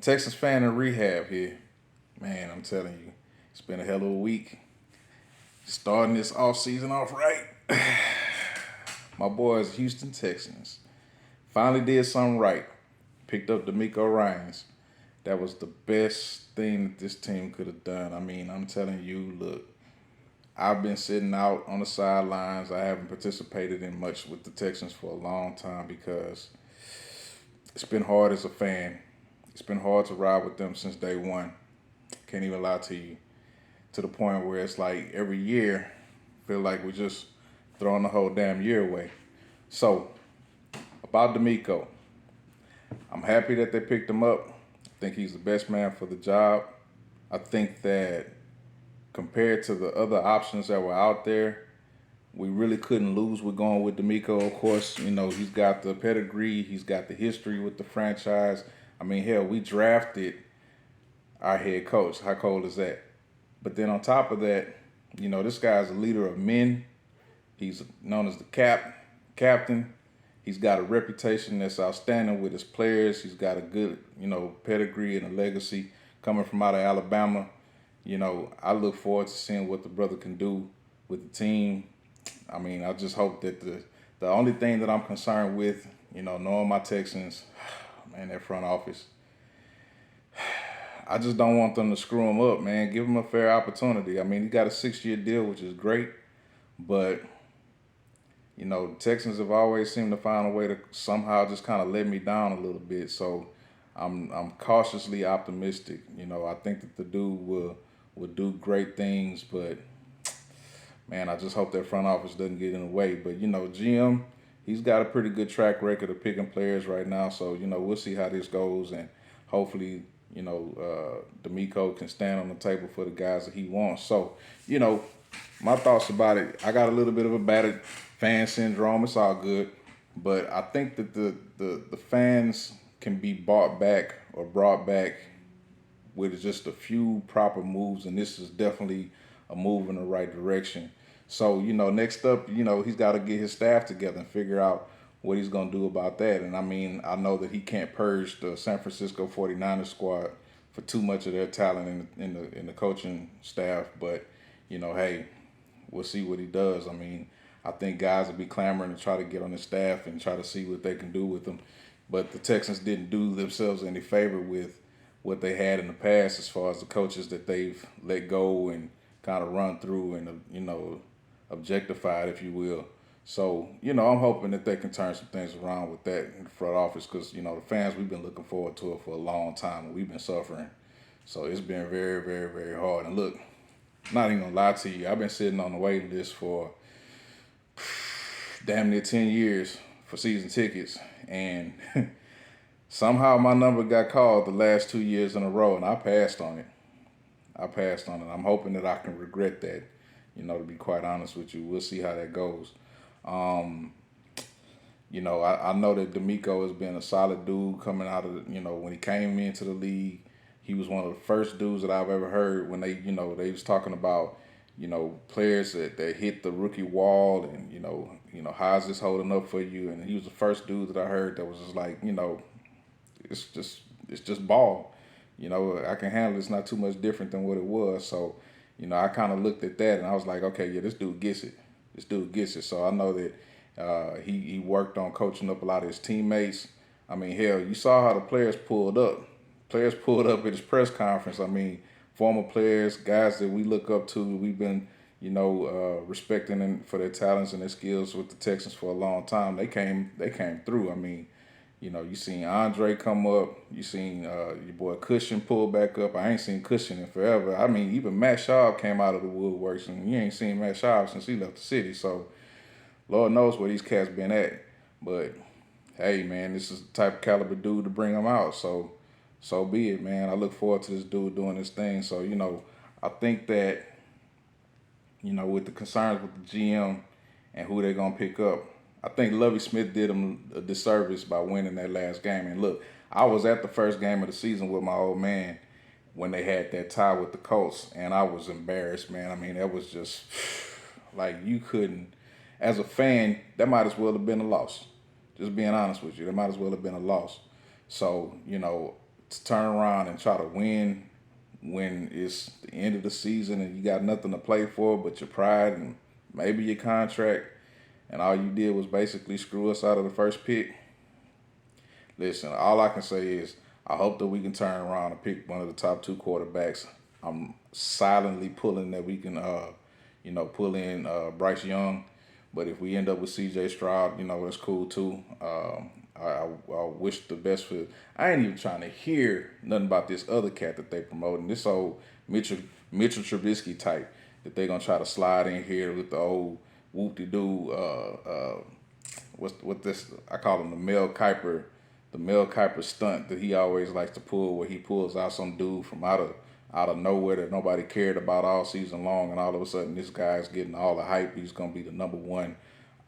Texas fan in rehab here. Man, I'm telling you, it's been a hell of a week. Starting this off season off right. My boys, Houston Texans, finally did something right. Picked up Demeco Ryans. That was the best thing that this team could have done. I mean, I'm telling you, look, I've been sitting out on the sidelines. I haven't participated in much with the Texans for a long time because it's been hard as a fan. It's been hard to ride with them since day one. Can't even lie to you. To the point where it's like every year, feel like we're just throwing the whole damn year away. So, about Demeco, I'm happy that they picked him up. I think he's the best man for the job. I think that compared to the other options that were out there, we really couldn't lose with going with Demeco. Of course, he's got the pedigree, he's got the history with the franchise. I mean, hell, we drafted our head coach. How cold is that? But then on top of that, this guy's a leader of men. He's known as the captain. He's got a reputation that's outstanding with his players. He's got a good, pedigree and a legacy coming from out of Alabama. I look forward to seeing what the brother can do with the team. I mean, I just hope that the only thing that I'm concerned with, knowing my Texans, man, that front office, I just don't want them to screw him up, man. Give him a fair opportunity. I mean, he got a 6-year deal, which is great, but the Texans have always seemed to find a way to somehow just kind of let me down a little bit. So I'm cautiously optimistic. I think that the dude will do great things, but man, I just hope that front office doesn't get in the way. But GM, he's got a pretty good track record of picking players right now. So we'll see how this goes, and hopefully Demeco can stand on the table for the guys that he wants. So my thoughts about it. I got a little bit of a battered fan syndrome. It's all good, but I think that the fans can be brought back with just a few proper moves, and this is definitely a move in the right direction. So, next up, he's got to get his staff together and figure out what he's going to do about that. And I mean, I know that he can't purge the San Francisco 49ers squad for too much of their talent in the coaching staff, but hey, we'll see what he does. I mean, I think guys will be clamoring to try to get on his staff and try to see what they can do with him. But the Texans didn't do themselves any favor with what they had in the past as far as the coaches that they've let go and kind of run through and, objectified, if you will. So, I'm hoping that they can turn some things around with that in the front office because, the fans, we've been looking forward to it for a long time and we've been suffering. So it's been very, very, very hard. And look, not even gonna lie to you, I've been sitting on the waiting list for damn near 10 years for season tickets. And somehow my number got called the last 2 years in a row and I passed on it. I'm hoping that I can regret that, to be quite honest with you. We'll see how that goes. I know that Demeco has been a solid dude coming out of, when he came into the league. He was one of the first dudes that I've ever heard when they was talking about, players that hit the rookie wall and, how's this holding up for you? And he was the first dude that I heard that was just like, it's just ball. I can handle it. It's not too much different than what it was. So, I kind of looked at that and I was like, okay, yeah, this dude gets it. So I know that he worked on coaching up a lot of his teammates. I mean, hell, you saw how the players pulled up. Players pulled up at his press conference. I mean, former players, guys that we look up to, we've been, respecting them for their talents and their skills with the Texans for a long time. They came through. I mean, you seen Andre come up. You seen your boy Cushion pull back up. I ain't seen Cushion in forever. I mean, even Matt Schaub came out of the woodworks, and you ain't seen Matt Schaub since he left the city. So, Lord knows where these cats been at. But, hey, man, this is the type of caliber dude to bring them out. So be it, man. I look forward to this dude doing this thing. So, I think that, with the concerns with the GM and who they're going to pick up, I think Lovie Smith did him a disservice by winning that last game. And look, I was at the first game of the season with my old man when they had that tie with the Colts, and I was embarrassed, man. I mean, that was just like you couldn't, as a fan, that might as well have been a loss. Just being honest with you, that might as well have been a loss. So, to turn around and try to win when it's the end of the season and you got nothing to play for but your pride and maybe your contract, and all you did was basically screw us out of the first pick. Listen, all I can say is I hope that we can turn around and pick one of the top two quarterbacks. I'm silently pulling that we can, pull in Bryce Young. But if we end up with C.J. Stroud, that's cool too. I wish the best for. I ain't even trying to hear nothing about this other cat that they promoting. This old Mitchell Trubisky type that they gonna try to slide in here with the old whoop-de-doo. What this? I call him the Mel Kiper stunt that he always likes to pull, where he pulls out some dude from out of nowhere that nobody cared about all season long, and all of a sudden this guy's getting all the hype. He's gonna be the number one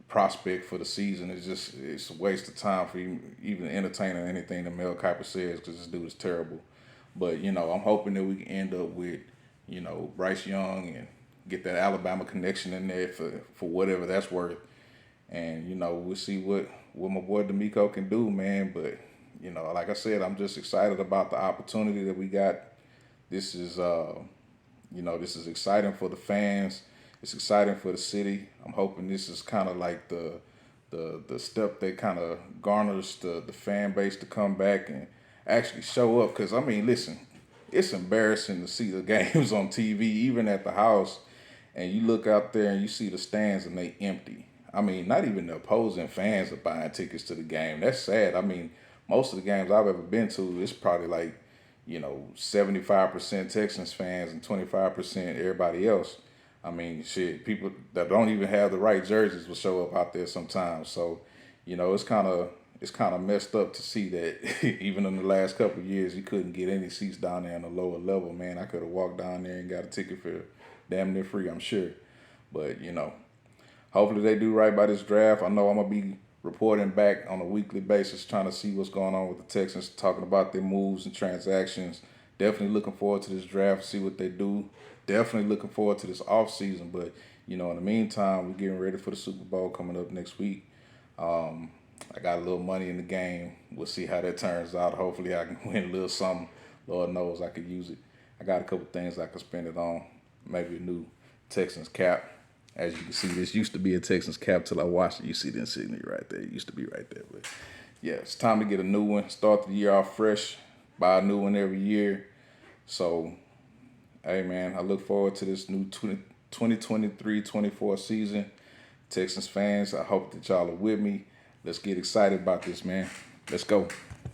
prospect for the season. It's a waste of time for even entertaining anything that Mel Kiper says, because this dude is terrible. But I'm hoping that we can end up with Bryce Young and get that Alabama connection in there for whatever that's worth. And we'll see what my boy Demeco can do, man. But like I said, I'm just excited about the opportunity that we got. This is this is exciting for the fans. It's exciting for the city. I'm hoping this is kind of like the step that kind of garners the fan base to come back and actually show up. Because, I mean, listen, it's embarrassing to see the games on TV, even at the house, and you look out there and you see the stands and they empty. I mean, not even the opposing fans are buying tickets to the game. That's sad. I mean, most of the games I've ever been to, it's probably like, 75% Texans fans and 25% everybody else. I mean, shit, people that don't even have the right jerseys will show up out there sometimes. So, it's kind of messed up to see that even in the last couple of years, you couldn't get any seats down there on the lower level. Man, I could have walked down there and got a ticket for damn near free, I'm sure. But, hopefully they do right by this draft. I know I'm going to be reporting back on a weekly basis, trying to see what's going on with the Texans, talking about their moves and transactions. Definitely looking forward to this draft, see what they do. Definitely looking forward to this offseason. But, in the meantime, we're getting ready for the Super Bowl coming up next week. I got a little money in the game. We'll see how that turns out. Hopefully I can win a little something. Lord knows I could use it. I got a couple things I could spend it on. Maybe a new Texans cap. As you can see, this used to be a Texans cap till I watched it. You see the insignia right there. It used to be right there. But yeah, it's time to get a new one. Start the year off fresh. Buy a new one every year. So, hey, man, I look forward to this new 2023-24 season. Texans fans, I hope that y'all are with me. Let's get excited about this, man. Let's go.